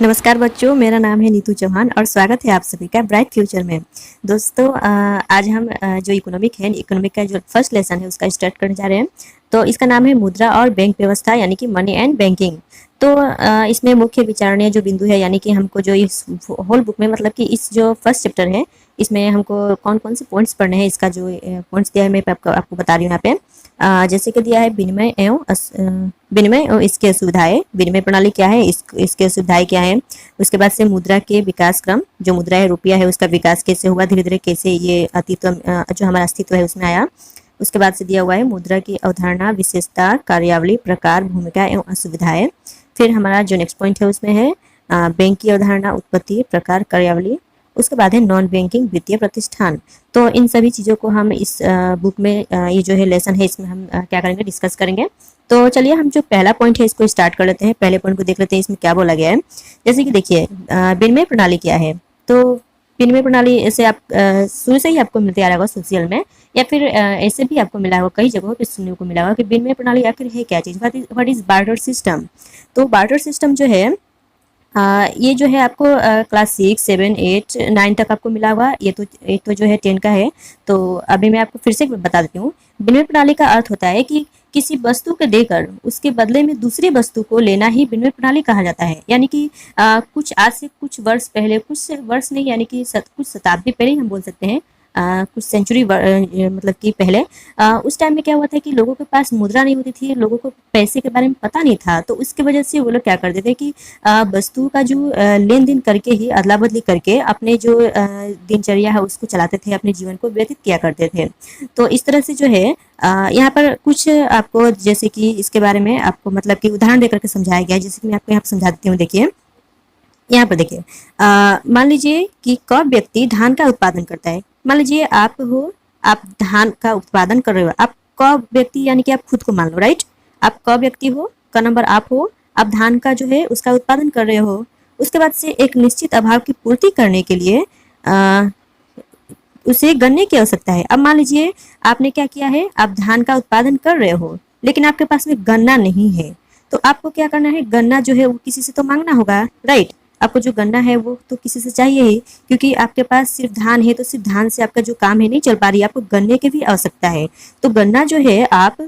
नमस्कार बच्चों, मेरा नाम है नीतू चौहान और स्वागत है आप सभी का ब्राइट फ्यूचर में। दोस्तों, आज हम जो इकोनॉमिक का जो फर्स्ट लेसन है उसका स्टार्ट करने जा रहे हैं। तो इसका नाम है मुद्रा और बैंक व्यवस्था यानी कि मनी एंड बैंकिंग। तो इसमें मुख्य विचारणीय जो बिंदु है यानी कि हमको जो इस होल बुक में मतलब कि इस जो फर्स्ट चैप्टर है इसमें हमको कौन कौन से पॉइंट्स पढ़ने हैं, इसका जो पॉइंट्स दिया है मैं आपको बता रही हूँ यहाँ पे। जैसे कि दिया है विनिमय और इसके सुविधाएं। विनिमय प्रणाली क्या है, इसके सुविधाएं क्या है। उसके बाद से मुद्रा के विकास क्रम, जो मुद्रा है रुपया है उसका विकास कैसे हुआ, धीरे धीरे कैसे ये जो हमारा अस्तित्व है उसमें आया। उसके बाद से दिया हुआ है मुद्रा की अवधारणा, विशेषता, कार्यावली, प्रकार, भूमिका एवं असुविधाएं। फिर हमारा जो नेक्स्ट पॉइंट है उसमें है बैंक की अवधारणा, उत्पत्ति, प्रकार, कार्यावली। उसके बाद है नॉन बैंकिंग वित्तीय प्रतिष्ठान। तो इन सभी चीज़ों को हम इस बुक में ये जो है लेसन है इसमें हम क्या करेंगे, डिस्कस करेंगे। तो चलिए हम जो पहला पॉइंट है इसको स्टार्ट कर लेते हैं। पहले पॉइंट को देख लेते हैं इसमें क्या बोला गया है। जैसे कि देखिए, विनिमय प्रणाली क्या है। तो विनिमय प्रणाली ऐसे आप शुरू से ही आपको मिलते आ रहा होगा सोशल में, या फिर ऐसे भी आपको मिला होगा, कई जगहों पे सुनने को मिला होगा कि विनिमय प्रणाली आखिर है क्या चीज़, व्हाट इज बार्टर सिस्टम। तो बार्टर सिस्टम जो है ये जो है आपको क्लास 6, 7, 8, 9 तक आपको मिला होगा। ये तो जो है 10 का है। तो अभी मैं आपको फिर से बता देती हूँ। विनिमय प्रणाली का अर्थ होता है कि किसी वस्तु को देकर उसके बदले में दूसरी वस्तु को लेना ही विनिमय प्रणाली कहा जाता है। यानी कि कुछ आज से कुछ वर्ष पहले, कुछ वर्ष नहीं यानी कि कुछ शताब्दी पहले ही हम बोल सकते हैं, कुछ सेंचुरी मतलब कि पहले उस टाइम में क्या हुआ था कि लोगों के पास मुद्रा नहीं होती थी, लोगों को पैसे के बारे में पता नहीं था। तो उसकी वजह से वो लोग क्या करते थे कि वस्तु का जो लेन देन करके ही अदला बदली करके अपने जो दिनचर्या है उसको चलाते थे, अपने जीवन को व्यतीत किया करते थे। तो इस तरह से जो है यहाँ पर कुछ आपको जैसे कि इसके बारे में आपको मतलब कि उदाहरण देकर के समझाया गया है। जैसे कि मैं आपको यहाँ पर समझा देती हूँ। देखिए यहाँ पर देखिए, मान लीजिए कि क व्यक्ति धान का उत्पादन करता है। मान लीजिए आप हो, आप धान का उत्पादन कर रहे हो। आप क व्यक्ति यानी कि आप खुद को मान लो, राइट। आप क व्यक्ति हो, क नंबर आप हो, आप धान का जो है उसका उत्पादन कर रहे हो। उसके बाद से एक निश्चित अभाव की पूर्ति करने के लिए उसे गन्ने की आवश्यकता है। अब मान लीजिए आपने क्या किया है, आप धान का उत्पादन कर रहे हो लेकिन आपके पास में गन्ना नहीं है। तो आपको क्या करना है, गन्ना जो है वो किसी से तो मांगना होगा, राइट। आपको जो गन्ना है वो तो किसी से चाहिए ही, क्योंकि आपके पास सिर्फ धान है तो सिर्फ धान से आपका जो काम है नहीं चल पा रही है, आपको गन्ने की भी आवश्यकता है। तो गन्ना जो है आप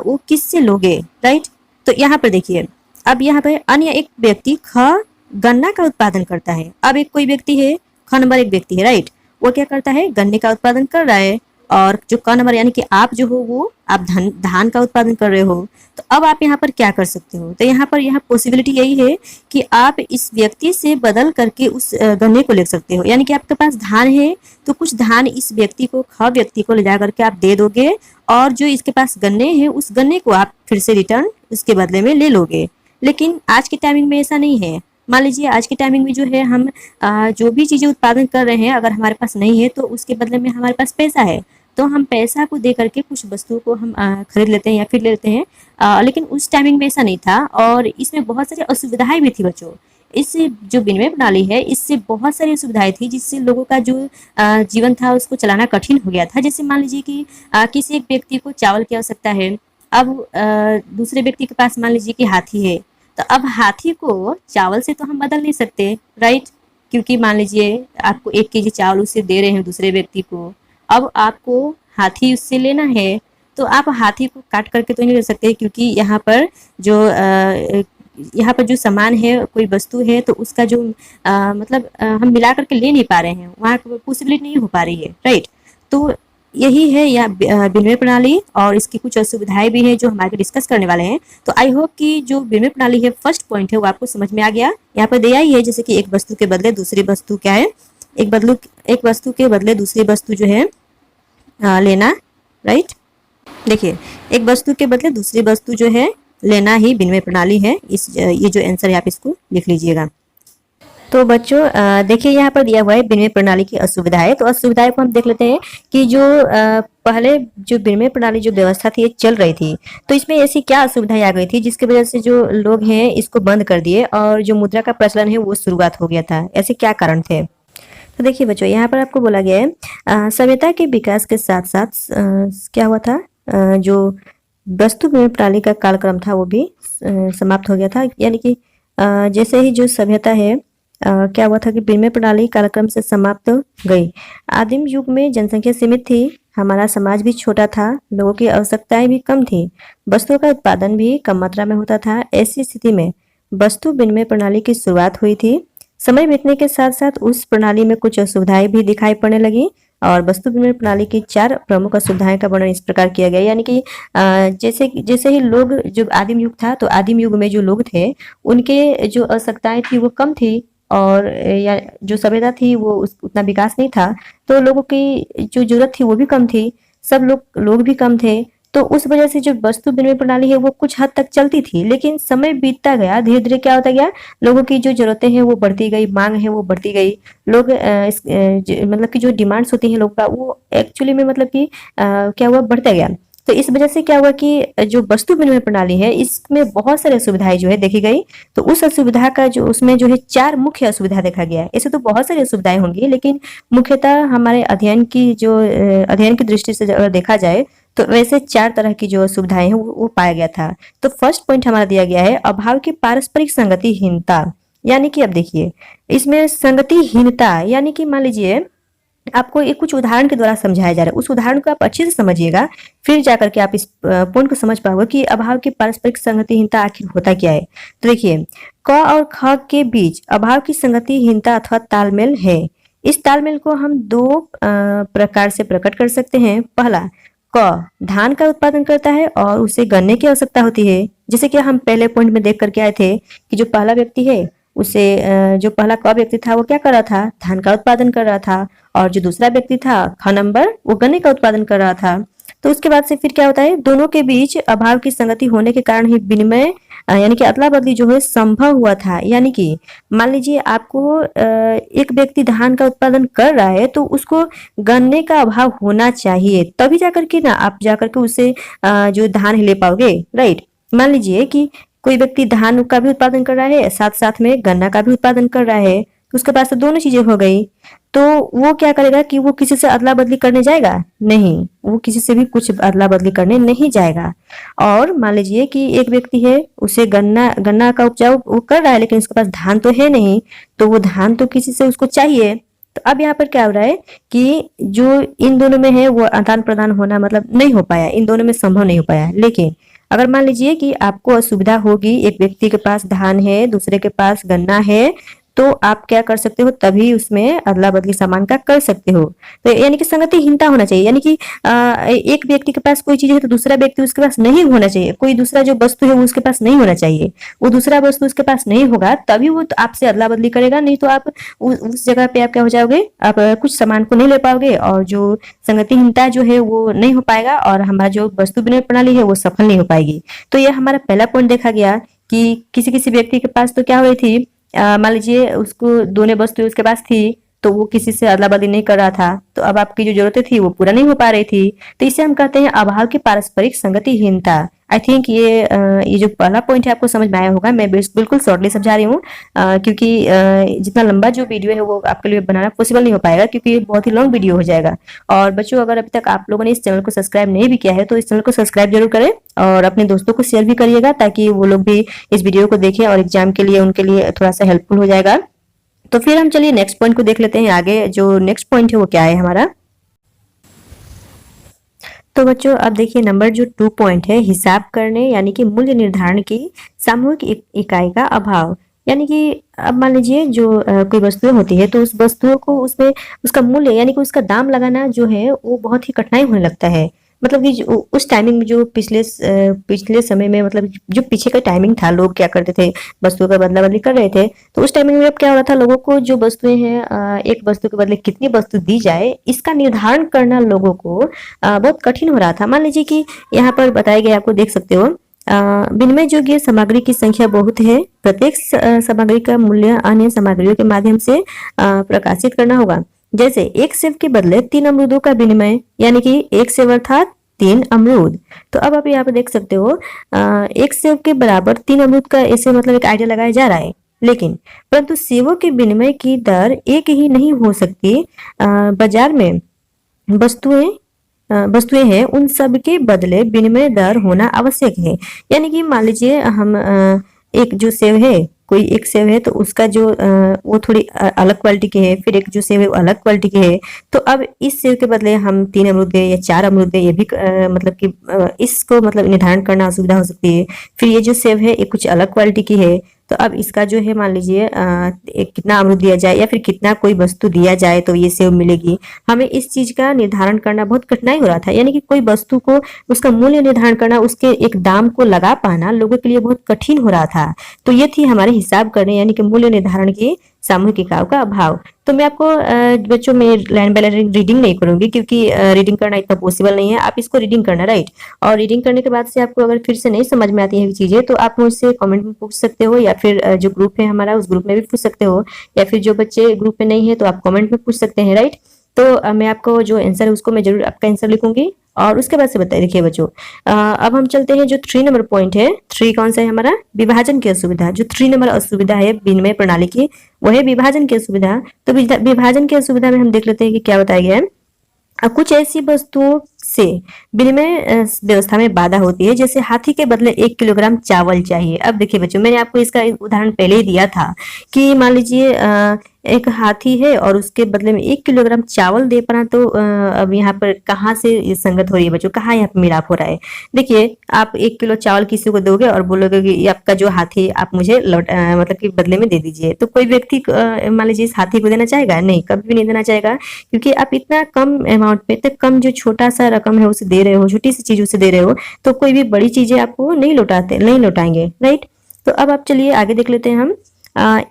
वो किससे लोगे, राइट। तो यहाँ पर देखिए, अब यहाँ पर अन्य एक व्यक्ति ख गन्ना का उत्पादन करता है। अब एक कोई व्यक्ति है, ख नंबर एक व्यक्ति है, राइट। वो क्या करता है, गन्ने का उत्पादन कर रहा है। और जो क नंबर यानी कि आप जो हो वो आप धान का उत्पादन कर रहे हो। तो अब आप यहाँ पर क्या कर सकते हो, तो यहाँ पॉसिबिलिटी यही है कि आप इस व्यक्ति से बदल करके उस गन्ने को ले सकते हो। यानी कि आपके पास धान है तो कुछ धान इस व्यक्ति को, ख व्यक्ति को ले जा करके आप दे दोगे, और जो इसके पास गन्ने हैं उस गन्ने को आप फिर से रिटर्न उसके बदले में ले लोगे। लेकिन आज के टाइमिंग में ऐसा नहीं है। मान लीजिए आज के टाइमिंग में जो है हम जो भी चीज़ें उत्पादन कर रहे हैं अगर हमारे पास नहीं है तो उसके बदले में हमारे पास पैसा है, तो हम पैसा को दे करके कुछ वस्तुओं को हम खरीद लेते हैं या फिर ले लेते हैं। लेकिन उस टाइमिंग में ऐसा नहीं था और इसमें बहुत सारी असुविधाएं भी थी बच्चों। इससे जो विनिमय प्रणाली है इससे बहुत सारी असुविधाएं थी जिससे लोगों का जो जीवन था उसको चलाना कठिन हो गया था। जैसे मान लीजिए कि किसी एक व्यक्ति को चावल की आवश्यकता है। अब दूसरे व्यक्ति के पास मान लीजिए कि हाथी है, तो अब हाथी को चावल से तो हम बदल नहीं सकते, राइट। क्योंकि मान लीजिए आपको 1 केजी चावल उससे दे रहे हैं दूसरे व्यक्ति को, अब आपको हाथी उससे लेना है तो आप हाथी को काट करके तो नहीं ले सकते, क्योंकि यहाँ पर जो सामान है, कोई वस्तु है तो उसका जो मतलब हम मिला करके ले नहीं पा रहे हैं, वहाँ पॉसिबिलिटी नहीं हो पा रही है, राइट। तो यही है यह विनिमय प्रणाली और इसकी कुछ असुविधाएं भी हैं जो हम आगे डिस्कस करने वाले हैं। तो आई होप कि जो विनिमय प्रणाली है फर्स्ट पॉइंट है वो आपको समझ में आ गया। यहाँ पर दिया ही है जैसे कि एक वस्तु के बदले दूसरी वस्तु क्या है, एक वस्तु के बदले दूसरी वस्तु जो है लेना, राइट। देखिए, एक वस्तु के बदले दूसरी वस्तु जो है लेना ही विनिमय प्रणाली है। ये जो आंसर है आप इसको लिख लीजिएगा। तो बच्चों देखिए यहाँ पर दिया हुआ है विनिमय प्रणाली की असुविधाएं। तो असुविधाएं को हम देख लेते हैं कि जो पहले जो विनिमय प्रणाली जो व्यवस्था थी ये चल रही थी, तो इसमें ऐसी क्या असुविधाएं आ गई थी जिसकी वजह से जो लोग हैं इसको बंद कर दिए और जो मुद्रा का प्रचलन है वो शुरुआत हो गया था। ऐसे क्या कारण थे। तो देखिए बच्चों, यहाँ पर आपको बोला गया है सभ्यता के विकास के साथ साथ क्या हुआ था, जो वस्तु विनिमय प्रणाली का कालक्रम था वो भी समाप्त हो गया था। यानी कि जैसे ही जो सभ्यता है क्या हुआ था कि विनिमय प्रणाली कालक्रम से समाप्त गई। आदिम युग में जनसंख्या सीमित थी, हमारा समाज भी छोटा था, लोगों की आवश्यकताएं भी कम थी, वस्तुओं का उत्पादन भी कम मात्रा में होता था। ऐसी स्थिति में वस्तु विनिमय प्रणाली की शुरुआत हुई थी। समय बीतने के साथ साथ उस प्रणाली में कुछ असुविधाएं भी दिखाई पड़ने लगी और वस्तु विनिमय प्रणाली की 4 प्रमुख असुविधाएं का वर्णन इस प्रकार किया गया। यानी कि जैसे जैसे ही लोग, जो आदिम युग था तो आदिम युग में जो लोग थे उनके जो आवश्यकताएं थी वो कम थी और या जो सभ्यता थी वो उतना विकास नहीं था, तो लोगों की जो जरूरत थी वो भी कम थी, सब लोग भी कम थे। तो उस वजह से जो वस्तु विनिमय प्रणाली है वो कुछ हद तक चलती थी, लेकिन समय बीतता गया, धीरे धीरे क्या होता गया, लोगों की जो जरूरतें हैं वो बढ़ती गई, मांग है वो बढ़ती गई। लोग मतलब कि जो डिमांड्स होती हैं लोगों का वो एक्चुअली में मतलब कि क्या हुआ, बढ़ता गया। तो इस वजह से क्या हुआ कि जो वस्तु विनिमय प्रणाली है इसमें बहुत सारी असुविधाएं जो है देखी गई। तो उस असुविधा का जो उसमें जो है 4 मुख्य असुविधा देखा गया है। ऐसे तो बहुत सारी असुविधाएं होंगी, लेकिन मुख्यतः हमारे अध्ययन की दृष्टि से अगर देखा जाए तो वैसे 4 तरह की जो सुविधाएं हैं वो पाया गया था। तो फर्स्ट पॉइंट हमारा दिया गया है अभाव की पारस्परिक संगतिहीनता। यानी कि अब देखिए इसमें संगतिहीनता यानी कि मान लीजिए आपको एक कुछ उदाहरण के द्वारा समझाया जा रहा है, उस उदाहरण को आप अच्छे से समझिएगा, फिर जाकर के आप इस पॉइंट को समझ पाओगे कि अभाव की पारस्परिक संगतिहीनता आखिर होता क्या है। तो देखिए क और ख के बीच अभाव की संगतिहीनता अथवा तालमेल है। इस तालमेल को हम 2 प्रकार से प्रकट कर सकते हैं। पहला, क धान का उत्पादन करता है और उसे गन्ने की आवश्यकता होती है। जैसे कि हम पहले पॉइंट में देख करके आए थे कि जो पहला व्यक्ति है उसे जो पहला क व्यक्ति था वो क्या कर रहा था, धान का उत्पादन कर रहा था, और जो दूसरा व्यक्ति था ख नंबर वो गन्ने का उत्पादन कर रहा था। तो उसके बाद से फिर क्या होता है, दोनों के बीच अभाव की संगति होने के कारण ही विनिमय यानी कि अदला बदली जो है संभव हुआ था। यानी कि मान लीजिए आपको एक व्यक्ति धान का उत्पादन कर रहा है तो उसको गन्ने का अभाव होना चाहिए, तभी जाकर के ना आप जाकर के उसे जो धान ले पाओगे, राइट। मान लीजिए कि कोई व्यक्ति धान का भी उत्पादन कर रहा है साथ साथ में गन्ना का भी उत्पादन कर रहा है, तो उसके पास तो दोनों चीजें हो गई। तो वो क्या करेगा कि वो किसी से अदला बदली करने जाएगा? नहीं, वो किसी से भी कुछ अदला बदली करने नहीं जाएगा। और मान लीजिए कि एक व्यक्ति है, उसे गन्ना गन्ना का उपजाऊ वो कर रहा है लेकिन उसके पास धान तो है नहीं, तो वो धान तो किसी से उसको चाहिए। तो अब यहाँ पर क्या हो रहा है कि जो इन दोनों में है वो आदान प्रदान होना मतलब नहीं हो पाया, इन दोनों में संभव नहीं हो पाया। लेकिन अगर मान लीजिए कि आपको असुविधा होगी, एक व्यक्ति के पास धान है दूसरे के पास गन्ना है, तो आप क्या कर सकते हो, तभी उसमें अदला बदली सामान का कर सकते हो। तो यानी कि संगतिहीनता होना चाहिए, यानी कि एक व्यक्ति के पास कोई चीज है तो दूसरा व्यक्ति उसके पास नहीं होना चाहिए, कोई दूसरा जो वस्तु है वो उसके पास नहीं होना चाहिए। वो दूसरा वस्तु उसके पास नहीं होगा तभी वो तो आपसे अदला बदली करेगा, नहीं तो आप उस जगह पे आप क्या हो जाओगे, आप कुछ सामान को नहीं ले पाओगे और जो संगतिहीनता जो है वो नहीं हो पाएगा और हमारा जो वस्तु विनिमय प्रणाली है वो सफल नहीं हो पाएगी। तो यह हमारा पहला पॉइंट देखा गया कि किसी किसी व्यक्ति के पास तो क्या हो रही थी, मान लीजिए उसको दोनों वस्तुएं उसके पास थी तो वो किसी से अदला बदली नहीं कर रहा था, तो अब आपकी जो जरूरतें थी वो पूरा नहीं हो पा रही थी। तो इसे हम कहते हैं अभाव की पारस्परिक संगतिहीनता। आई थिंक ये जो पहला पॉइंट है आपको समझ में आया होगा। मैं बिल्कुल शॉर्टली समझा रही हूँ क्योंकि जितना लंबा जो वीडियो है वो आपके लिए बनाना पॉसिबल नहीं हो पाएगा क्योंकि ये बहुत ही लॉन्ग वीडियो हो जाएगा। और बच्चों, अगर अभी तक आप लोगों ने इस चैनल को सब्सक्राइब नहीं भी किया है तो इस चैनल को सब्सक्राइब जरूर करें और अपने दोस्तों को शेयर भी करिएगा ताकि वो लोग भी इस वीडियो को देखें और एग्जाम के लिए उनके लिए थोड़ा सा हेल्पफुल हो जाएगा। तो फिर हम चलिए नेक्स्ट पॉइंट को देख लेते हैं। आगे जो नेक्स्ट पॉइंट है वो क्या है हमारा। तो बच्चों अब देखिए नंबर जो 2 पॉइंट है, हिसाब करने यानी कि मूल्य निर्धारण की सामूहिक इकाई का अभाव। यानी कि अब मान लीजिए जो कोई वस्तुएं होती है तो उस वस्तुओं को उसमें उसका मूल्य यानी कि उसका दाम लगाना जो है वो बहुत ही कठिनाई होने लगता है। मतलब कि उस टाइमिंग में जो पिछले समय में मतलब जो पीछे का टाइमिंग था, लोग क्या करते थे, वस्तुओं का बदला बदली कर रहे थे। तो उस टाइमिंग में अब क्या हो रहा था, लोगों को जो वस्तुएं हैं एक वस्तु के बदले कितनी वस्तु दी जाए इसका निर्धारण करना लोगों को बहुत कठिन हो रहा था। मान लीजिए कि यहाँ पर बताया गया, आपको देख सकते हो, विनिमय योग्य सामग्री की संख्या बहुत है, प्रत्येक सामग्री का मूल्य अन्य सामग्रियों के माध्यम से प्रकाशित करना होगा। जैसे एक सेब के बदले 3 अमरूदों का विनिमय, यानी कि एक सेब अर्थात 3 अमरूद। तो अब आप यहाँ पे देख सकते हो एक सेब के बराबर 3 अमरूद का ऐसे मतलब एक आइडिया लगाया जा रहा है। लेकिन परंतु सेबों के विनिमय की दर एक ही नहीं हो सकती। बाजार में वस्तुएं हैं, उन सब के बदले विनिमय दर होना आवश्यक है। यानी कि मान लीजिए हम एक जो सेब है कोई एक सेव है तो उसका जो वो थोड़ी अलग क्वालिटी की है, फिर एक जो सेव है वो अलग क्वालिटी की है। तो अब इस सेव के बदले हम 3 अमरूद दें या 4 अमरूद दें, ये भी मतलब कि इसको मतलब निर्धारण करना असुविधा हो सकती है। फिर ये जो सेव है ये कुछ अलग क्वालिटी की है, तो अब इसका जो है मान लीजिए कितना अमरूद दिया जाए या फिर कितना कोई वस्तु दिया जाए तो ये सेव मिलेगी। हमें इस चीज का निर्धारण करना बहुत कठिनाई हो रहा था, यानी कि कोई वस्तु को उसका मूल्य निर्धारण करना, उसके एक दाम को लगा पाना लोगों के लिए बहुत कठिन हो रहा था। तो ये थी हमारे हिसाब करने यानी कि मूल्य निर्धारण की सामूहिक इकाइयों का अभाव। तो मैं आपको बच्चों में लाइन बाय लाइन रीडिंग नहीं करूंगी क्योंकि रीडिंग करना इतना पॉसिबल नहीं है। आप इसको रीडिंग करना, राइट। और रीडिंग करने के बाद से आपको अगर फिर से नहीं समझ में आती है चीजें तो आप मुझसे कमेंट में पूछ सकते हो, या फिर जो ग्रुप है हमारा उस ग्रुप में भी पूछ सकते हो, या फिर जो बच्चे ग्रुप में नहीं है तो आप कमेंट में पूछ सकते हैं, राइट। तो मैं आपको जो आंसर है उसको मैं जरूर आपका आंसर लिखूंगी और उसके बाद से बताइए। देखिए बच्चों, अब हम चलते हैं जो 3 नंबर पॉइंट है। 3 कौन सा है हमारा? विभाजन की असुविधा। जो 3 नंबर असुविधा है विनिमय प्रणाली की वो है विभाजन की असुविधा। तो विभाजन की असुविधा में हम देख लेते हैं कि क्या बताया गया है। कुछ ऐसी वस्तुओं से विनिमय व्यवस्था में बाधा होती है, जैसे हाथी के बदले 1 किलोग्राम चावल चाहिए। अब देखिए बच्चों, मैंने आपको इसका एक उदाहरण पहले ही दिया था कि मान लीजिए एक हाथी है और उसके बदले में 1 किलोग्राम चावल दे पाना, तो अब यहाँ पर कहाँ से ये संगत हो रही है बच्चों, कहाँ यहाँ पर मिलाप हो रहा है। देखिए, आप 1 किलो चावल किसी को दोगे और बोलोगे कि ये आपका जो हाथी आप मुझे मतलब कि बदले में दे दीजिए, तो कोई व्यक्ति मान लीजिए इस हाथी को देना चाहेगा? नहीं, कभी भी नहीं देना चाहेगा, क्योंकि आप इतना कम अमाउंट पे, इतना कम जो छोटा सा रकम है उसे दे रहे हो, छोटी सी चीज उसे दे रहे हो, तो कोई भी बड़ी चीजें आपको नहीं लौटाएंगे, राइट। तो अब आप चलिए आगे देख लेते हैं हम।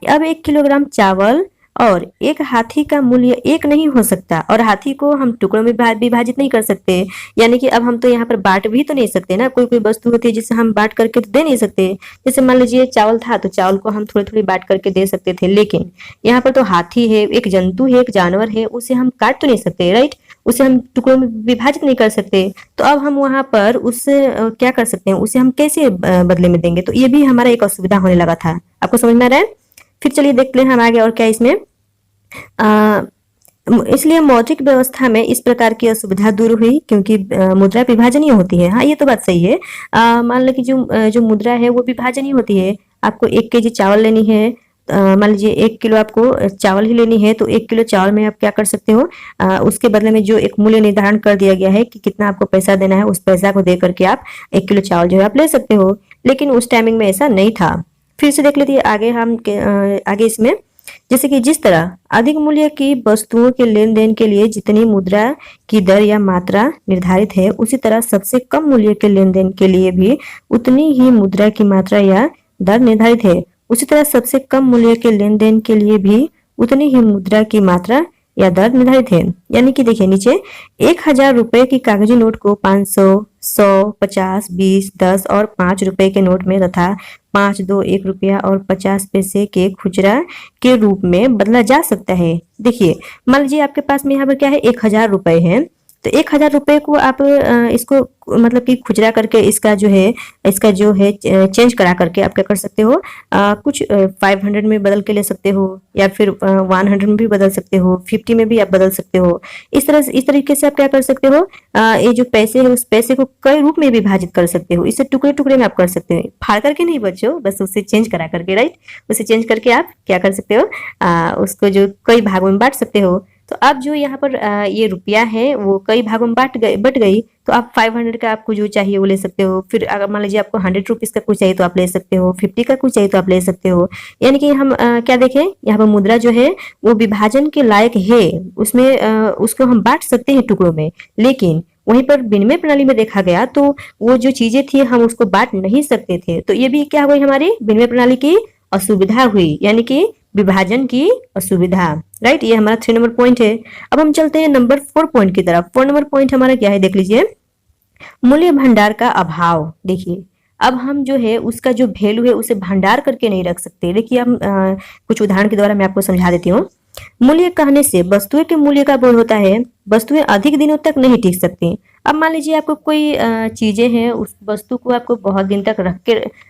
अब 1 किलोग्राम चावल और एक हाथी का मूल्य एक नहीं हो सकता, और हाथी को हम टुकड़ों में विभाजित नहीं कर सकते, यानी कि अब हम तो यहाँ पर बांट भी तो नहीं सकते ना। कोई कोई वस्तु होती है जिसे हम बांट करके तो दे नहीं सकते। जैसे मान लीजिए चावल था तो चावल को हम थोड़ी थोड़ी बांट करके दे सकते थे, लेकिन यहाँ पर तो हाथी है, एक जंतु है, एक जानवर है, उसे हम काट तो नहीं सकते, राइट। उसे हम टुकड़ों में विभाजित नहीं कर सकते। तो अब हम वहां पर उससे क्या कर सकते हैं, उसे हम कैसे बदले में देंगे? तो ये भी हमारा एक असुविधा होने लगा था। आपको समझ में आ रहा है? फिर चलिए देखते हैं हम आगे और क्या इसमें। इसलिए मौद्रिक व्यवस्था में इस प्रकार की असुविधा दूर हुई, क्योंकि मुद्रा विभाजनीय होती है। हाँ, ये तो बात सही है। मान लो कि जो मुद्रा है वो विभाजनीय होती है। आपको 1 केजी चावल लेनी है, मान लीजिए 1 किलो आपको चावल ही लेनी है, तो 1 किलो चावल में आप क्या कर सकते हो, उसके बदले में जो एक मूल्य निर्धारण कर दिया गया है कि कितना आपको पैसा देना है, उस पैसा को दे करके आप 1 किलो चावल जो है आप ले सकते हो। लेकिन उस टाइमिंग में ऐसा नहीं था। फिर से देख लेते आगे हम आगे इसमें, जैसे कि जिस तरह अधिक मूल्य की वस्तुओं के लेन देन के लिए जितनी मुद्रा की दर या मात्रा निर्धारित है, उसी तरह सबसे कम मूल्य के लेन देन के लिए भी उतनी ही मुद्रा की मात्रा या दर निर्धारित है। उसी तरह सबसे कम मूल्य के लेन देन के लिए भी उतनी ही मुद्रा की मात्रा या दर निर्धारित है। यानी कि देखिए नीचे, 1000 रुपए की कागजी नोट को 500, 100, 50, 20, 10 और 5 रुपए के नोट में तथा 5, 2, 1 रुपया और 50 पैसे के खुचरा के रूप में बदला जा सकता है। देखिए, मान लीजिए आपके पास में यहाँ पर क्या है, 1000 रुपए है, तो 1000 रुपए को आप इसको मतलब कि खुचरा करके इसका जो है चेंज करा करके आप क्या कर सकते हो, कुछ 500 में बदल के ले सकते हो, या फिर 100 में भी बदल सकते हो, 50 में भी आप बदल सकते हो। इस तरीके से आप क्या कर सकते हो, ये जो पैसे है उस पैसे को कई रूप में विभाजित कर सकते हो। इसे टुकड़े टुकड़े में आप कर सकते हो, फाड़ करके नहीं बच्चों, बस उसे चेंज करा करके, राइट। उसे चेंज करके आप क्या कर सकते हो, उसको जो कई भागों में बांट सकते हो। तो अब जो यहाँ पर ये रुपया है वो कई भागों में बट गई, तो आप 500 का आपको जो चाहिए वो ले सकते हो। फिर अगर मान लीजिए आपको 100 रुपीज का कुछ चाहिए तो आप ले सकते हो, 50 का कुछ चाहिए तो आप ले सकते हो। यानी कि हम क्या देखें, यहाँ पर मुद्रा जो है वो विभाजन के लायक है, उसमें उसको हम बांट सकते हैं टुकड़ों में। लेकिन वहीं पर विनिमय प्रणाली में देखा गया तो वो जो चीजें थी हम उसको बांट नहीं सकते थे। तो ये भी क्या हुई, हमारी विनिमय प्रणाली की असुविधा हुई, यानी कि विभाजन की असुविधा, राइट। ये हमारा 3 नंबर पॉइंट है। अब हम चलते हैं नंबर 4 पॉइंट की तरफ। 4 नंबर पॉइंट हमारा क्या है, देख लीजिए, मूल्य भंडार का अभाव। देखिए, अब हम जो है उसका जो वैल्यू है उसे भंडार करके नहीं रख सकते। देखिए, हम कुछ उदाहरण के द्वारा मैं आपको समझा देती हूँ। मूल्य कहने से वस्तुएं के मूल्य का बोध होता है। वस्तुएं अधिक दिनों तक नहीं टिक सकती। अब मान लीजिए आपको कोई चीजें हैं, उस वस्तु को आपको बहुत दिन तक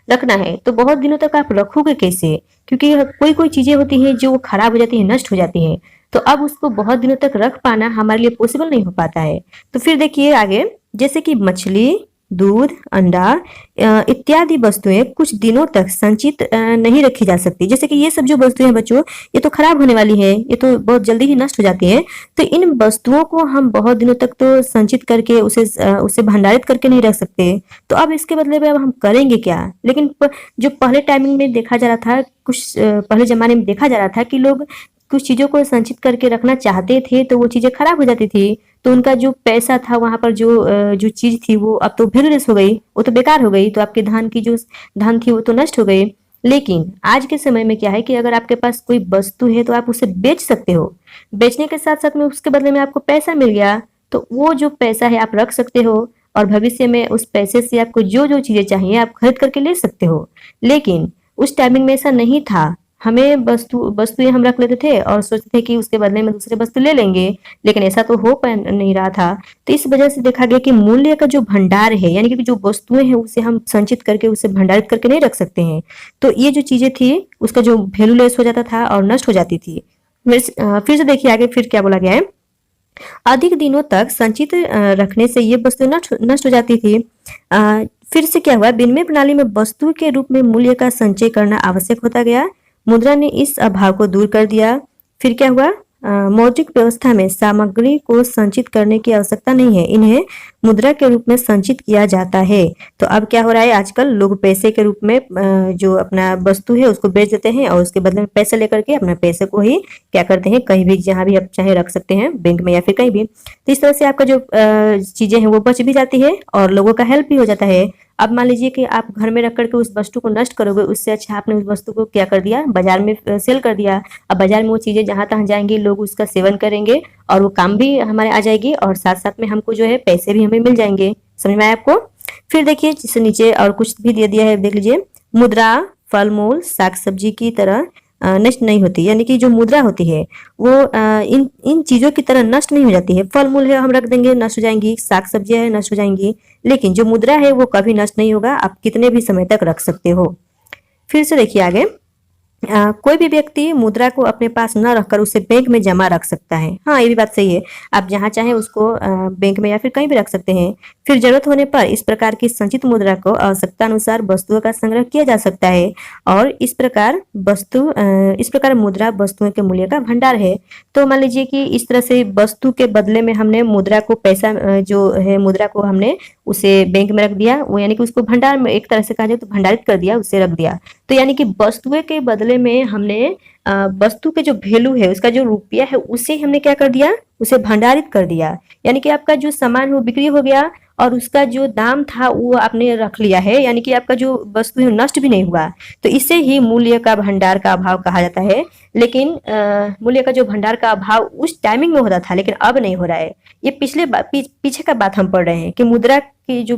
रखना है, तो बहुत दिनों तक आप रखोगे कैसे? क्योंकि कोई कोई चीजें होती हैं जो खराब हो जाती है, नष्ट हो जाती हैं, तो अब उसको बहुत दिनों तक रख पाना हमारे लिए पॉसिबल नहीं हो पाता है। तो फिर देखिए आगे, जैसे कि मछली, दूध, अंडा इत्यादि वस्तुएं कुछ दिनों तक संचित नहीं रखी जा सकती। जैसे कि ये सब जो वस्तुएं हैं बच्चों, ये तो खराब होने वाली है, ये तो बहुत जल्दी ही नष्ट हो जाती है। तो इन वस्तुओं को हम बहुत दिनों तक तो संचित करके उसे भंडारित करके नहीं रख सकते। तो अब इसके बदले में अब हम करेंगे क्या? लेकिन जो पहले टाइमिंग में देखा जा रहा था, कुछ पहले जमाने में देखा जा रहा था कि लोग कुछ चीजों को संचित करके रखना चाहते थे तो वो चीजें खराब हो जाती थी। तो उनका जो पैसा था वहां पर जो चीज थी वो अब तो वैल्यूलेस हो गई, वो तो बेकार हो गई। तो आपके धन की जो धन थी वो तो नष्ट हो गई। लेकिन आज के समय में क्या है कि अगर आपके पास कोई वस्तु है तो आप उसे बेच सकते हो। बेचने के साथ साथ में उसके बदले में आपको पैसा मिल गया, तो वो जो पैसा है आप रख सकते हो और भविष्य में उस पैसे से आपको जो जो चीजें चाहिए आप खरीद करके ले सकते हो। लेकिन उस टाइमिंग में ऐसा नहीं था। हमें वस्तुएं हम रख लेते थे और सोचते थे कि उसके बदले में दूसरे वस्तु ले लेंगे, लेकिन ऐसा तो हो पा नहीं रहा था। तो इस वजह से देखा गया कि मूल्य का जो भंडार है, यानी कि जो वस्तुएं हैं उसे हम संचित करके उसे भंडारित करके नहीं रख सकते हैं। तो ये जो चीजें थी उसका जो वैल्यूलेस हो जाता था और नष्ट हो जाती थी। फिर से देखिए आगे फिर क्या बोला गया है। अधिक दिनों तक संचित रखने से ये वस्तु नष्ट हो जाती थी। फिर से क्या हुआ, विनिमय प्रणाली में वस्तु के रूप में मूल्य का संचय करना आवश्यक होता गया। मुद्रा ने इस अभाव को दूर कर दिया। फिर क्या हुआ, मौद्रिक व्यवस्था में सामग्री को संचित करने की आवश्यकता नहीं है, इन्हें मुद्रा के रूप में संचित किया जाता है। तो अब क्या हो रहा है, आजकल लोग पैसे के रूप में जो अपना वस्तु है उसको बेच देते हैं और उसके बदले में पैसे लेकर के अपने पैसे को ही क्या करते हैं, कहीं भी जहां भी आप चाहे रख सकते हैं, बैंक में या फिर कहीं भी। तो इस तरह से आपका जो चीजें हैं वो बच भी जाती है और लोगों का हेल्प भी हो जाता है। अब मान लीजिए कि आप घर में रख करके उस वस्तु को नष्ट करोगे, उससे अच्छा आपने उस वस्तु को क्या कर दिया, बाजार में सेल कर दिया। अब बाजार में वो चीजें जहां तहां जाएंगी, लोग उसका सेवन करेंगे और वो काम भी हमारे आ जाएगी और साथ साथ में हमको जो है पैसे भी हमें मिल जाएंगे। समझ में आया आपको? फिर देखिए जिससे नीचे और कुछ भी दे दिया है, देख लीजिए। मुद्रा फल मूल साग सब्जी की तरह नष्ट नहीं होती, यानी कि जो मुद्रा होती है वो इन इन चीजों की तरह नष्ट नहीं हो जाती है। फल मूल है हम रख देंगे नष्ट हो जाएंगी, साग सब्जियां है नष्ट हो जाएंगी, लेकिन जो मुद्रा है वो कभी नष्ट नहीं होगा, आप कितने भी समय तक रख सकते हो। फिर से देखिए आगे, कोई भी व्यक्ति मुद्रा को अपने पास न रखकर उसे बैंक में जमा रख सकता है। हाँ, ये भी बात सही है, आप जहाँ चाहें उसको बैंक में या फिर कहीं भी रख सकते हैं। फिर जरूरत होने पर इस प्रकार की संचित मुद्रा को आवश्यकता अनुसार वस्तुओं का संग्रह किया जा सकता है और इस प्रकार मुद्रा वस्तुओं के मूल्य का भंडार है। तो मान लीजिए कि इस तरह से वस्तु के बदले में हमने मुद्रा को पैसा जो है मुद्रा को हमने उसे बैंक में रख दिया, वो यानी कि उसको भंडार में एक तरह से कहा जाए तो भंडारित कर दिया, उसे रख दिया। तो यानी कि वस्तुएं के बदले में हमने वस्तु के जो वैल्यू है, उसका जो रुपया है, उसे हमने क्या कर दिया, उसे भंडारित कर दिया। यानी कि आपका जो सामान है वो बिक्री हो गया और उसका जो दाम था वो आपने रख लिया है, यानी कि आपका जो वस्तु है नष्ट भी नहीं हुआ। तो इसे ही मूल्य का भंडार का अभाव कहा जाता है। लेकिन मूल्य का जो भंडार का अभाव उस टाइमिंग में होता था, लेकिन अब नहीं हो रहा है। ये पीछे का बात हम पढ़ रहे हैं कि मुद्रा की जो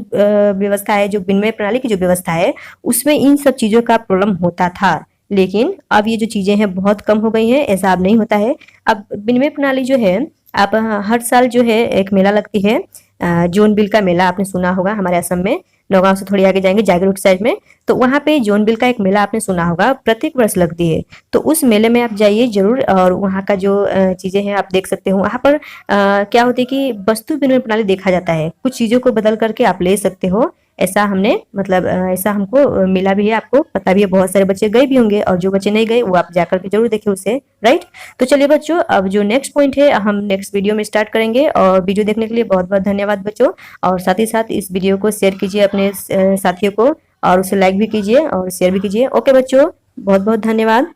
व्यवस्था है, जो विनिमय प्रणाली की जो व्यवस्था है, उसमें इन सब चीजों का प्रॉब्लम होता था। लेकिन अब ये जो चीजें हैं बहुत कम हो गई हैं, ऐसा अब नहीं होता है। अब विनिमय प्रणाली जो है, आप हर साल जो है एक मेला लगती है, जोनबिल का मेला आपने सुना होगा, हमारे असम में नौगांव से थोड़ी आगे जाएंगे जागरूक साइड में, तो वहाँ पे जोनबिल का एक मेला आपने सुना होगा, प्रत्येक वर्ष लगती है। तो उस मेले में आप जाइए जरूर और वहाँ का जो चीजें हैं आप देख सकते हो। वहाँ पर क्या होती है कि वस्तु विनिमय प्रणाली देखा जाता है, कुछ चीजों को बदल करके आप ले सकते हो। ऐसा हमने मतलब ऐसा हमको मिला भी है, आपको पता भी है। बहुत सारे बच्चे गए भी होंगे और जो बच्चे नहीं गए वो आप जाकर के जरूर देखें उसे, राइट। तो चलिए बच्चों, अब जो नेक्स्ट पॉइंट है हम नेक्स्ट वीडियो में स्टार्ट करेंगे। और वीडियो देखने के लिए बहुत बहुत धन्यवाद बच्चों। और साथ ही साथ इस वीडियो को शेयर कीजिए अपने साथियों को और उसे लाइक भी कीजिए और शेयर भी कीजिए। ओके बच्चों, बहुत बहुत धन्यवाद।